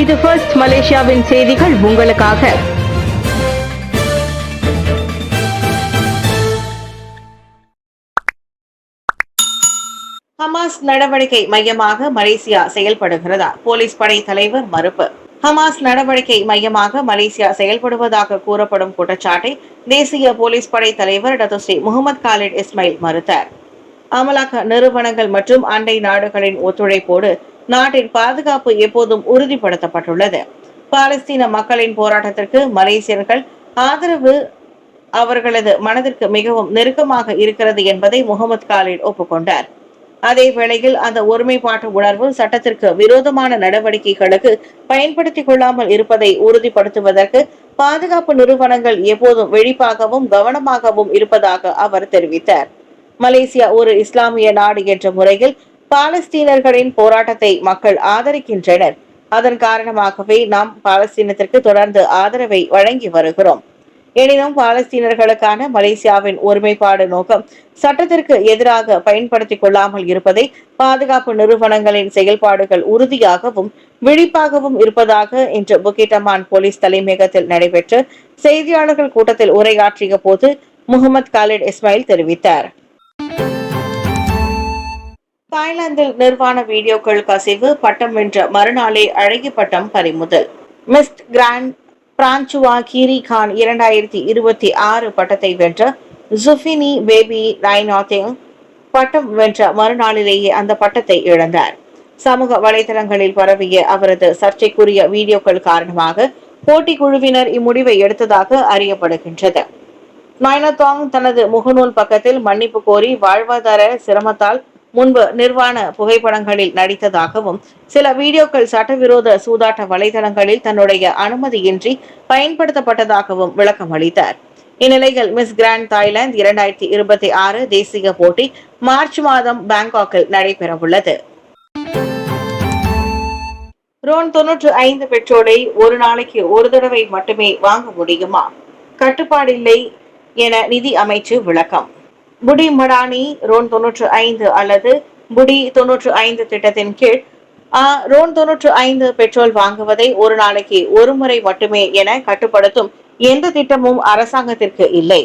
இது ஃபர்ஸ்ட் மலேசியாவின் செய்திகள் உங்களுக்காக. ஹமாஸ் நடவடிக்கை மையமாக மலேசியா செயல்படுகிறதா? போலீஸ் படை தலைவர் மறுப்பு. ஹமாஸ் நடவடிக்கை மையமாக மலேசியா செயல்படுவதாக கூறப்படும் குற்றச்சாட்டை தேசிய போலீஸ் படை தலைவர் டத்துஸ்ரீ முகமது காலிட் இஸ்மாயில் மறுத்தார். அமலாக்க நிறுவனங்கள் மற்றும் அண்டை நாடுகளின் ஒத்துழைப்போடு நாட்டின் பாதுகாப்பு எப்போதும் உறுதிப்படுத்தப்பட்டுள்ளது. பாலஸ்தீன மக்களின் போராட்டத்திற்கு மலேசியர்கள் ஆதரவு அவர்களது மனதிற்கு மிகவும் நெருக்கமாக இருக்கிறது என்பதை முகமது காலிட் ஒப்புக்கொண்டார். அதே வேளையில் அந்த ஒருமைப்பாட்டு உணர்வு சட்டத்திற்கு விரோதமான நடவடிக்கைகளுக்கு பயன்படுத்திக் கொள்ளாமல் இருப்பதை உறுதிப்படுத்துவதற்கு பாதுகாப்பு நிறுவனங்கள் எப்போதும் விழிப்பாகவும் கவனமாகவும் இருப்பதாக அவர் தெரிவித்தார். மலேசியா ஒரு இஸ்லாமிய நாடு என்ற முறையில் பாலஸ்தீனர்களின் போராட்டத்தை மக்கள் ஆதரிக்கின்றனர். அதன் காரணமாகவே நாம் பாலஸ்தீனத்திற்கு தொடர்ந்து ஆதரவை வழங்கி வருகிறோம். எனினும் பாலஸ்தீனர்களுக்கான மலேசியாவின் ஒருமைப்பாடு நோக்கம் சட்டத்திற்கு எதிராக பயன்படுத்திக் கொள்ளாமல் இருப்பதை பாதுகாப்பு நிறுவனங்களின் செயல்பாடுகள் உறுதியாகவும் விழிப்பாகவும் இருப்பதாக இன்று புக்கிட்டமான் போலீஸ் தலைமையகத்தில் நடைபெற்ற செய்தியாளர்கள் கூட்டத்தில் உரையாற்றிய போது முகமது காலிட் இஸ்மாயில் தெரிவித்தார். தாய்லாந்தில் நிர்வாண வீடியோக்கள் கசிவு, பட்டம் வென்ற மறுநாளே அழகி பட்டம் பறிமுதல். மிஸ் கிராண்ட் பிரான்சுவா கீரி கான் 2026 பட்டத்தை வென்ற ஜுஃபினி பேபி ரைனாத்திங் பட்டம் வென்ற மறுநாளிலேயே அந்த பட்டத்தை இழந்தார். சமூக வலைதளங்களில் பரவிய அவரது சர்ச்சைக்குரிய வீடியோக்கள் காரணமாக போட்டி குழுவினர் இம்முடிவை எடுத்ததாக அறியப்படுகின்றது. நைனாத்தாங் தனது முகநூல் பக்கத்தில் மன்னிப்பு கோரி வாழ்வாதார சிரமத்தால் முன்பு நிர்வாண புகைப்படங்களில் நடித்ததாகவும் சில வீடியோக்கள் சட்டவிரோத சூதாட்ட வலைதளங்களில் தன்னுடைய அனுமதியின்றி பயன்படுத்தப்பட்டதாகவும் விளக்கம் அளித்தார். இந்நிலையில் மிஸ் கிராண்ட் தாய்லாந்து 2026 தேசிய போட்டி மார்ச் மாதம் பாங்காக்கில் நடைபெறவுள்ளது. ரோன் 95 பெட்ரோலை ஒரு நாளைக்கு ஒரு தடவை மட்டுமே வாங்க முடியுமா? கட்டுப்பாடில்லை என நிதி அமைச்சு விளக்கம். புடி மடானி ரோன் 95 அல்லது புடி 95 திட்டத்தின் கீழ் ரோன் 95 பெட்ரோல் வாங்குவதை ஒரு நாளைக்கு ஒரு முறை மட்டுமே என கட்டுப்படுத்தும் எந்த திட்டமும் அரசாங்கத்திற்கு இல்லை.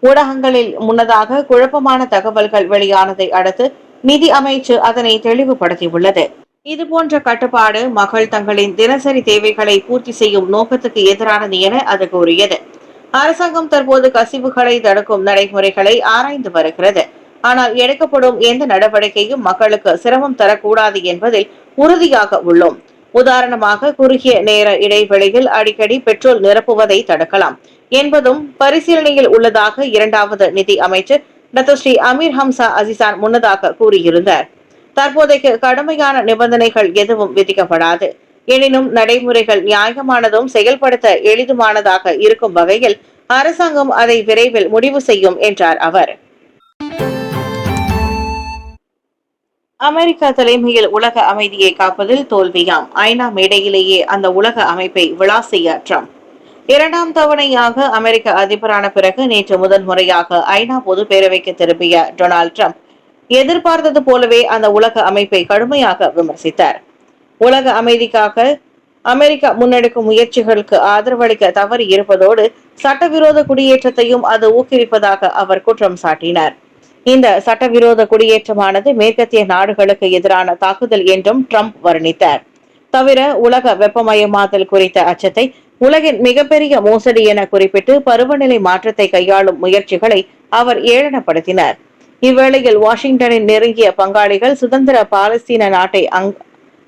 ஊடகங்களில் முன்னதாக குழப்பமான தகவல்கள் வெளியானதை அடுத்து நிதி அமைச்சு அதனை தெளிவுபடுத்தியுள்ளது. இதுபோன்ற கட்டுப்பாடு மக்கள் தங்களின் தினசரி தேவைகளை பூர்த்தி செய்யும் நோக்கத்துக்கு எதிரானது என அது கூறியது. அரசாங்கம் தற்போது கசிவுகளை தடுக்கும் நடைமுறைகளை ஆராய்ந்து வருகிறது. ஆனால் எடுக்கப்படும் எந்த நடவடிக்கையும் மக்களுக்கு சிரமம் தரக்கூடாது என்பதில் உறுதியாக உள்ளோம். உதாரணமாக குறுகிய நேர இடைவெளியில் அடிக்கடி பெட்ரோல் நிரப்புவதை தடுக்கலாம் என்பதும் பரிசீலனையில் உள்ளதாக இரண்டாவது நிதி அமைச்சர் டத்துஸ்ரீ அமீர் ஹம்சா அசிசான் முன்னதாக கூறியிருந்தார். தற்போதைக்கு கடுமையான நிபந்தனைகள் எதுவும் விதிக்கப்படாது. எனினும் நடைமுறைகள் நியாயமானதும் செயல்படுத்த எளிதுமானதாக இருக்கும் வகையில் அரசாங்கம் அதை விரைவில் முடிவு செய்யும் என்றார் அவர். அமெரிக்கா தலைமையில் உலக அமைதியை காப்பதில் தோல்வியாம். ஐநா மேடையிலேயே அந்த உலக அமைப்பை விளாசிய ட்ரம்ப். 2ஆம் தவணையாக அமெரிக்க அதிபரான பிறகு நேற்று முதல் முறையாக ஐநா பொது பேரவைக்கு திரும்பிய டொனால்ட் ட்ரம்ப் எதிர்பார்த்தது போலவே அந்த உலக அமைப்பை கடுமையாக விமர்சித்தார். உலக அமைதிக்காக அமெரிக்கா முன்னெடுக்கும் முயற்சிகளுக்கு ஆதரவளிக்க தவறி இருப்பதோடு சட்டவிரோத குடியேற்றத்தையும் அது ஊக்குவிப்பதாக அவர் குற்றம் சாட்டினார். இந்த சட்டவிரோத குடியேற்றமானது மேற்கத்திய நாடுகளுக்கு எதிரான தாக்குதல் என்றும் ட்ரம்ப் வர்ணித்தார். தவிர உலக வெப்பமயமாதல் குறித்த அச்சத்தை உலகின் மிகப்பெரிய மோசடி என குறிப்பிட்டு பருவநிலை மாற்றத்தை கையாளும் முயற்சிகளை அவர் ஏளனப்படுத்தினார். இவ்வேளையில் வாஷிங்டனின் நெருங்கிய பங்காளிகள் சுதந்திர பாலஸ்தீன நாட்டை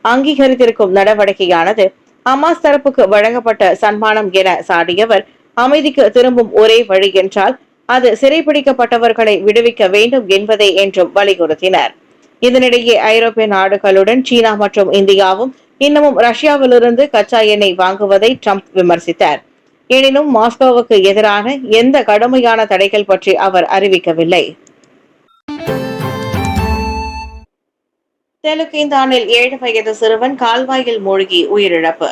அங்கீகரித்திருக்கும் நடவடிக்கையானது ஹமாஸ் தரப்புக்கு வழங்கப்பட்ட சன்மானம் என சாடியவர், அமைதிக்கு திரும்பும் ஒரே வழி என்றால் அது சிறைபிடிக்கப்பட்டவர்களை விடுவிக்க வேண்டும் என்பதே என்றும் வலியுறுத்தினர். இதனிடையே ஐரோப்பிய நாடுகளுடன் சீனா மற்றும் இந்தியாவும் இன்னமும் ரஷ்யாவிலிருந்து கச்சா எண்ணெய் வாங்குவதை ட்ரம்ப் விமர்சித்தார். எனினும் மாஸ்கோவுக்கு எதிரான எந்த கடுமையான தடைகள் பற்றி அவர் அறிவிக்கவில்லை. தெலுக்கேந்தானில் 7 வயது சிறுவன் கால்வாயில் மூழ்கி உயிரிழப்பு.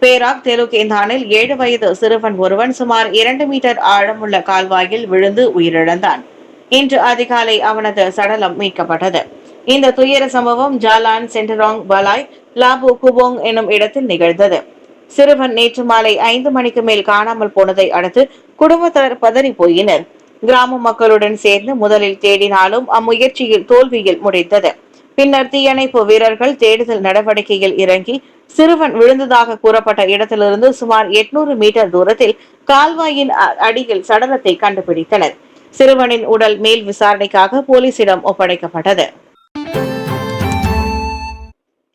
பேராக் தெலுக்கேந்தானில் 7 வயது சிறுவன் ஒருவன் சுமார் 2 மீட்டர் ஆழமுள்ள கால்வாயில் விழுந்து உயிரிழந்தான். இன்று அதிகாலை அவனது சடலம் மீட்கப்பட்டது. இந்த துயர சம்பவம் ஜாலான் சென்டராங் பலாய் லாபு குபோங் எனும் இடத்தில் நிகழ்ந்தது. சிறுவன் நேற்று மாலை 5 மணிக்கு மேல் காணாமல் போனதை அடுத்து குடும்பத்தினர் பதறி போயினர். கிராம மக்களுடன் சேர்ந்து முதலில் தேடினாலும் அம்முயற்சியில் தோல்வியில் முடிந்தது. பின்னர் தீயணைப்பு வீரர்கள் தேடுதல் நடவடிக்கையில் இறங்கி சிறுவன் விழுந்ததாக கூறப்பட்ட இடத்திலிருந்து சுமார் 800 மீட்டர் தூரத்தில் கால்வாயின் அடியில் சடலத்தை கண்டுபிடித்தனர். சிறுவனின் உடல் மேல் விசாரணைக்காக போலீசிடம் ஒப்படைக்கப்பட்டது.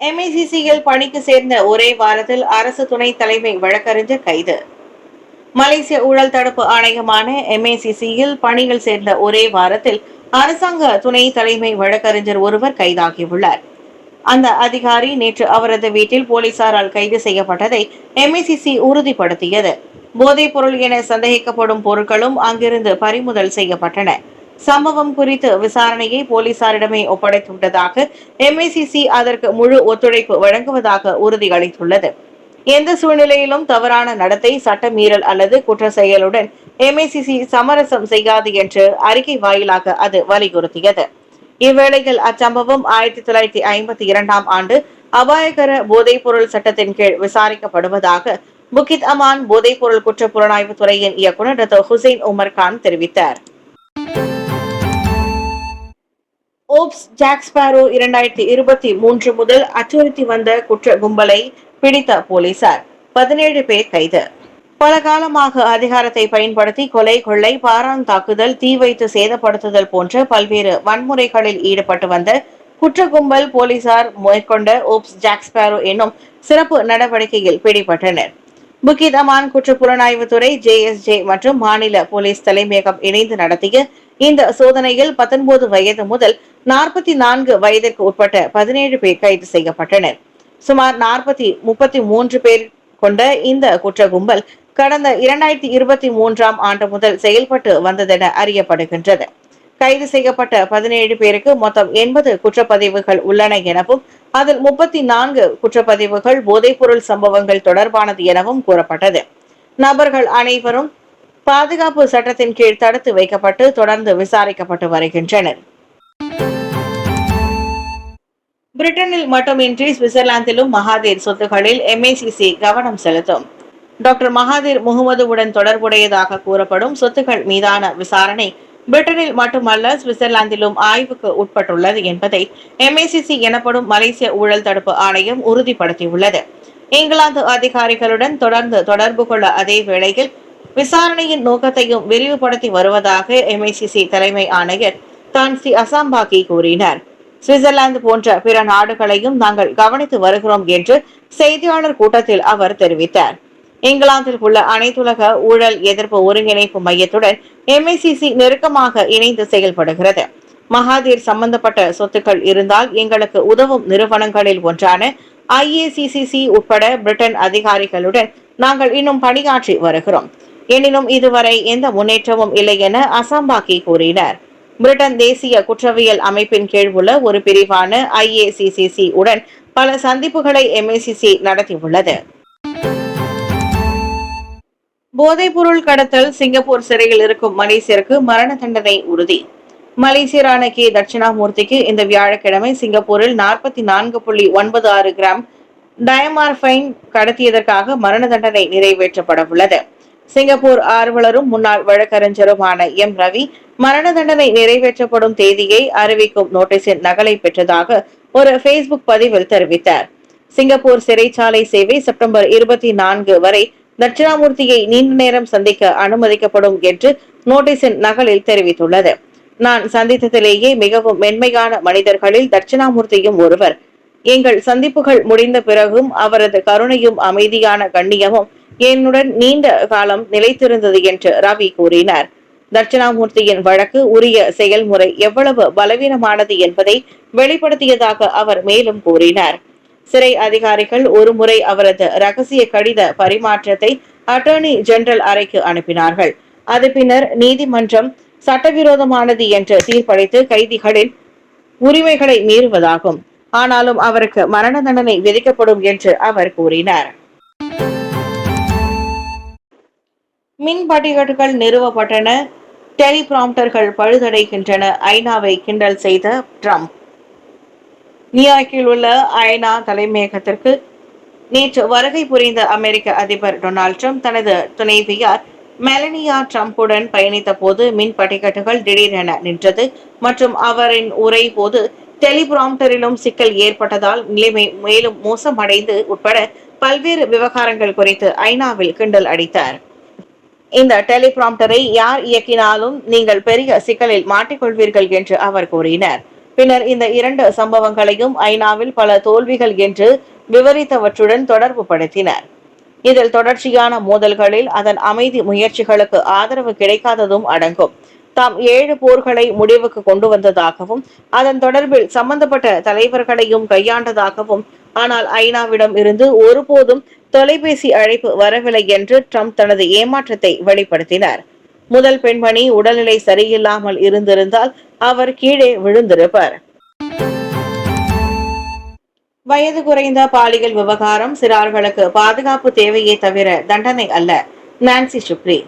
MACCயில் பணிக்கு சேர்ந்த ஒரே வாரத்தில் அரசு துணை தலைமை வழக்கறிஞர் கைது. மலேசிய ஊழல் தடுப்பு ஆணையமான MACCயில் பணியில் சேர்ந்த ஒரே வாரத்தில் அரசாங்க துணை தலைமை வழக்கறிஞர் ஒருவர் கைதாகியுள்ளார். அந்த அதிகாரி நேற்று அவரது வீட்டில் போலீசாரால் கைது செய்யப்பட்டதை MACC உறுதிப்படுத்தியது. போதைப் பொருள் என சந்தேகிக்கப்படும் பொருட்களும் அங்கிருந்து பறிமுதல் செய்யப்பட்டன. சம்பவம் குறித்து விசாரணையை போலீசாரிடமே ஒப்படைத்துள்ளதாக MACC அதற்கு முழு ஒத்துழைப்பு வழங்குவதாக உறுதியளித்துள்ளது. எந்த சூழ்நிலையிலும் தவறான நடத்தை, சட்டமீறல் அல்லது குற்ற செயலுடன் MACC சமரசம் செய்யாது என்று அறிக்கை வாயிலாக அது வலியுறுத்தியது. இவ்வேளையில் அச்சம்பவம் 1952ஆம் ஆண்டு அபாயகர போதைப் பொருள் சட்டத்தின் கீழ் விசாரிக்கப்படுவதாக புக்கித் அமான் போதைப் பொருள் குற்ற புலனாய்வு துறையின் இயக்குநர் டாக்டர் ஹுசைன் உமர் கான் தெரிவித்தார். ஓப்ஸ் ஜாக் ஸ்பாரோ 2023 முதல் அச்சுறுத்தி வந்த குற்ற கும்பலை பிடித்த போலீசார் 17 பேர் கைது. பல காலமாக அதிகாரத்தை பயன்படுத்தி கொலை, கொள்ளை, பாராங் தாக்குதல், தீ வைத்து சேதப்படுத்துதல் போன்ற பல்வேறு வன்முறைகளில் ஈடுபட்டு வந்த குற்ற கும்பல் போலீசார் மேற்கொண்ட ஓப்ஸ் ஜாக் ஸ்பாரோ என்னும் சிறப்பு நடவடிக்கையில் பிடிபட்டனர். புக்கித் அமான் குற்ற புலனாய்வு துறை, JSJ மற்றும் மாநில போலீஸ் தலைமையகம் இணைந்து நடத்திய இந்த சோதனையில் 19 வயது முதல் 44 வயதிற்கு உட்பட்ட 17 பேர் கைது செய்யப்பட்டனர். சுமார் 33 பேர் கொண்ட இந்த குற்ற கும்பல் கடந்த 2023ஆம் ஆண்டு முதல் செயல்பட்டு வந்ததென அறியப்படுகின்றது. கைது செய்யப்பட்ட 17 பேருக்கு மொத்தம் 80 குற்றப்பதிவுகள் உள்ளன எனவும் அதில் 34 குற்றப்பதிவுகள் போதைப்பொருள் சம்பவங்கள் தொடர்பானது எனவும் கூறப்பட்டது. நபர்கள் அனைவரும் பாதுகாப்பு சட்டத்தின் கீழ் தடுத்து வைக்கப்பட்டு தொடர்ந்து விசாரிக்கப்பட்டு வருகின்றனர். பிரிட்டனில் மட்டுமின்றி சுவிட்சர்லாந்திலும் மகாதீர் சொத்துகளில் MACC கவனம் செலுத்தும். டாக்டர் மகாதீர் முகமதுவுடன் தொடர்புடையதாக கூறப்படும் சொத்துக்கள் மீதான விசாரணை பிரிட்டனில் மட்டுமல்ல சுவிட்சர்லாந்திலும் ஆய்வுக்கு உட்பட்டுள்ளது என்பதை MACC எனப்படும் மலேசிய ஊழல் தடுப்பு ஆணையம் உறுதிப்படுத்தியுள்ளது. இங்கிலாந்து அதிகாரிகளுடன் தொடர்ந்து தொடர்பு கொள்ள அதே வேளையில் விசாரணையின் நோக்கத்தையும் விரிவுபடுத்தி வருவதாக MACC தலைமை ஆணையர் தான்சி அசாம்பாகி கூறினார். சுவிட்சர்லாந்து போன்ற பிற நாடுகளையும் நாங்கள் கவனித்து வருகிறோம் என்று செய்தியாளர் கூட்டத்தில் அவர் தெரிவித்தார். இங்கிலாந்தில் உள்ள அனைத்துலக ஊழல் எதிர்ப்பு ஒருங்கிணைப்பு மையத்துடன் MACC நெருக்கமாக இணைந்து செயல்படுகிறது. மகாதீர் சம்பந்தப்பட்ட சொத்துக்கள் இருந்தால் எங்களுக்கு உதவும் நிறுவனங்களில் ஒன்றான IACCC உட்பட பிரிட்டன் அதிகாரிகளுடன் நாங்கள் இன்னும் பணியாற்றி வருகிறோம். எனினும் இதுவரை எந்த முன்னேற்றமும் இல்லை என அசாம்பாகி கூறினார். பிரிட்டன் தேசிய குற்றவியல் அமைப்பின் கீழ் உள்ள ஒரு பிரிவான IACCC உடன் பல சந்திப்புகளை MACC நடத்தியுள்ளது. போதைப்பொருள் கடத்தல் சிங்கப்பூர் சிறையில் இருக்கும் மலேசியருக்கு மரண தண்டனை உறுதி. மலேசியரான கே தட்சிணாமூர்த்திக்கு இந்த வியாழக்கிழமை சிங்கப்பூரில் 44.96 கிராம் டயமார்பைன் கடத்தியதற்காக மரண தண்டனை நிறைவேற்றப்பட உள்ளது. சிங்கப்பூர் ஆர்வலரும் முன்னாள் வழக்கறிஞருமான ரவி மரண தண்டனை நிறைவேற்றப்படும் தேதியை அறிவிக்கும் நோட்டீஸின் நகலை பெற்றதாக ஒரு Facebook பதிவில் தெரிவித்தார். சிங்கப்பூர் சிறைச்சாலை சேவை செப்டம்பர் 24 வரை தட்சிணாமூர்த்தியை நீண்ட நேரம் சந்திக்க அனுமதிக்கப்படும் என்று நோட்டீஸின் நகலில் தெரிவித்துள்ளது. நான் சந்தித்ததிலேயே மிகவும் மென்மையான மனிதர்களில் தட்சிணாமூர்த்தியும் ஒருவர். எங்கள் சந்திப்புகள் முடிந்த பிறகும் அவரது கருணையும் அமைதியான கண்ணியமும் என்னுடன் நீண்ட காலம் நிலைத்திருந்தது என்று ரவி கூறினார். தட்சிணாமூர்த்தியின் வழக்கு உரிய செயல்முறை எவ்வளவு பலவீனமானது என்பதை வெளிப்படுத்தியதாக அவர் மேலும் கூறினார். சிறை அதிகாரிகள் ஒருமுறை அவரது ரகசிய கடித பரிமாற்றத்தை அட்டர்னி ஜெனரல் அறைக்கு அனுப்பினார்கள். அது பின்னர் நீதிமன்றம் சட்டவிரோதமானது என்று தீர்ப்பளித்து கைதிகளின் உரிமைகளை மீறுவதாகும். ஆனாலும் அவருக்கு மரண தண்டனை விதிக்கப்படும் என்று அவர் கூறினார். மின் படிகட்டுகள் நிறுவப்பட்டன, டெலிபிராம்டர்கள் பழுதடைகின்றன, ஐநாவை கிண்டல் செய்த ட்ரம்ப். நியூயார்க்கில் உள்ள ஐநா தலைமையகத்திற்கு நேற்று வருகை புரிந்த அமெரிக்க அதிபர் டொனால்ட் ட்ரம்ப் தனது துணைவியார் மெலனியா ட்ரம்புடன் பயணித்த போது மின் படிக்கட்டுகள் திடீரென நின்றது மற்றும் அவரின் உரை போது டெலிபிராம்டரிலும் சிக்கல் ஏற்பட்டதால் நிலைமை மேலும் மோசமடைந்து உட்பட பல்வேறு விவகாரங்கள் குறித்து ஐநாவில் கிண்டல் அடித்தார். இந்த டெலிபிராம்டரை யார் இயக்கினாலும் நீங்கள் பெரிய சிக்கலில் மாட்டிக்கொள்வீர்கள் என்று அவர் கூறினார். பின்னர் இந்த இரண்டு சம்பவங்களையும் ஐநாவில் பல தோல்விகள் என்று விவரித்தவற்றுடன் தொடர்பு படுத்தினர். இதில் தொடர்ச்சியான மோதல்களில் அதன் அமைதி முயற்சிகளுக்கு ஆதரவு கிடைக்காததும் அடங்கும். தாம் 7 போர்களை முடிவுக்கு கொண்டு வந்ததாகவும் அதன் தொடர்பில் சம்பந்தப்பட்ட தலைவர்களையும் கையாண்டதாகவும், ஆனால் ஐநாவிடம் இருந்து ஒருபோதும் தொலைபேசி அழைப்பு வரவில்லை என்று ட்ரம்ப் தனது ஏமாற்றத்தை வெளிப்படுத்தினார். முதல் பெண்மணி உடல்நிலை சரியில்லாமல் இருந்திருந்தால் அவர் கீழே விழுந்திருப்பார். வயது குறைந்த பாலியல் விவகாரம் சிறார்களுக்கு பாதுகாப்பு தேவையே தவிர தண்டனை அல்ல. நான்சி சுப்ரி.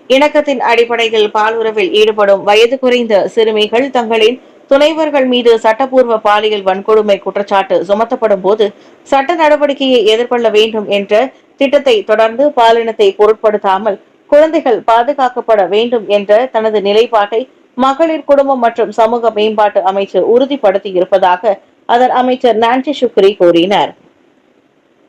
இணக்கத்தின் அடிப்படையில் பாலுறவில் ஈடுபடும் வயது குறைந்த சிறுமிகள் தங்களின் துணைவர்கள் மீது சட்டப்பூர்வ பாலியல் வன்கொடுமை குற்றச்சாட்டு சுமத்தப்படும் போது சட்ட நடவடிக்கையை எதிர்கொள்ள வேண்டும் என்ற திட்டத்தை தொடர்ந்து பாலினத்தை பொருட்படுத்தாமல் குழந்தைகள் பாதுகாக்கப்பட வேண்டும் என்ற தனது நிலைப்பாட்டை மகளிர் குடும்பம் மற்றும் சமூக மேம்பாட்டு அமைச்சர் உறுதிப்படுத்தி இருப்பதாக அதன் அமைச்சர் நான்சி சுக்ரி கூறினார்.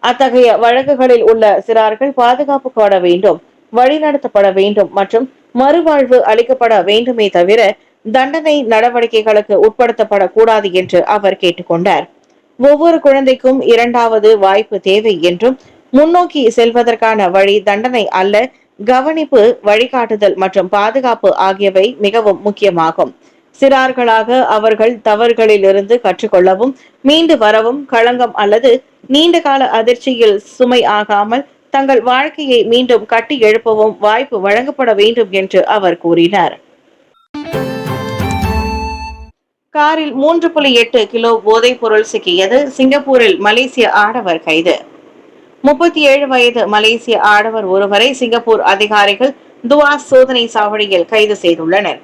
அத்தகைய வழக்குகளில் உள்ள சிறார்கள் பாதுகாக்கப்பட வேண்டும், வழிநடத்தப்பட வேண்டும் மற்றும் மறுவாழ்வு அளிக்கப்பட வேண்டுமே தவிர தண்டனை நடவடிக்கைகளுக்கு உட்படுத்தப்படக்கூடாது என்று அவர் கேட்டுக்கொண்டார். ஒவ்வொரு குழந்தைக்கும் இரண்டாவது வாய்ப்பு தேவை என்றும் முன்னோக்கி செல்வதற்கான வழி தண்டனை அல்ல, கவனிப்பு, வழிகாட்டுதல் மற்றும் பாதுகாப்பு ஆகியவை மிகவும் முக்கியமாகும். சிறார்களாக அவர்கள் தவறுகளிலிருந்து கற்றுக்கொள்ளவும் மீண்டு வரவும் களங்கம் அல்லது நீண்டகால அதிர்ச்சியில் சுமை ஆகாமல் தங்கள் வாழ்க்கையை மீண்டும் கட்டி எழுப்பவும் வாய்ப்பு வழங்கப்பட வேண்டும் என்று அவர் கூறினார். காரில் 3.8 கிலோ போதைப் பொருள் சிக்கியது. சிங்கப்பூரில் மலேசிய ஆடவர் கைது. 37 வயது மலேசிய ஆடவர் ஒருவரை சிங்கப்பூர் அதிகாரிகள் துவாஸ் சோதனை சாவடியில் கைது செய்துள்ளனர்.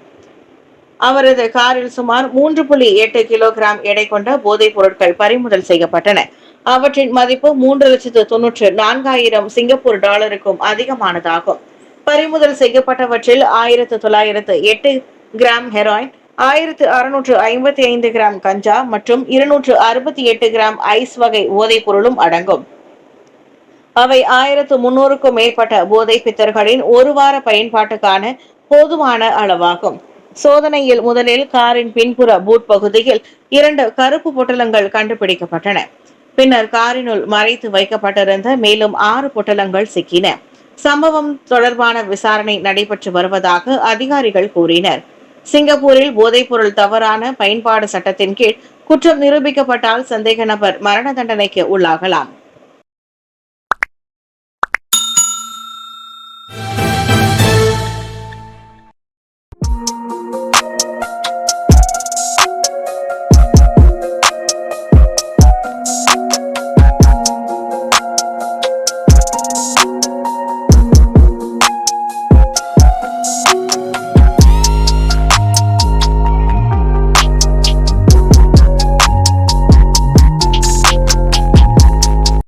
அவரது காரில் சுமார் 3.8 கிலோகிராம் எடை கொண்ட போதைப் பொருட்கள் பறிமுதல் செய்யப்பட்டன. அவற்றின் மதிப்பு 3,94,000 சிங்கப்பூர் டாலருக்கும் அதிகமானதாகும். பறிமுதல் செய்யப்பட்டவற்றில் 1,908 கிராம் ஹெராயின், 1,655 கிராம் கஞ்சா மற்றும் 268 கிராம் ஐஸ் வகை போதைப் பொருளும் அடங்கும். அவை 1,300க்கும் மேற்பட்ட போதை பித்தர்களின் ஒரு வார பயன்பாட்டுக்கான போதுமான அளவாகும். சோதனையில் முதலில் காரின் பின்புற பூட் பகுதியில் 2 கருப்பு பொட்டலங்கள் கண்டுபிடிக்கப்பட்டன. பின்னர் காரினுள் மறைத்து வைக்கப்பட்டிருந்த மேலும் 6 பொட்டலங்கள் சிக்கின. சம்பவம் தொடர்பான விசாரணை நடைபெற்று வருவதாக அதிகாரிகள் கூறினர். சிங்கப்பூரில் போதைப்பொருள் தவறான பயன்பாடு சட்டத்தின் கீழ் குற்றம் நிரூபிக்கப்பட்டால் சந்தேக நபர் மரண தண்டனைக்கு உள்ளாகலாம்.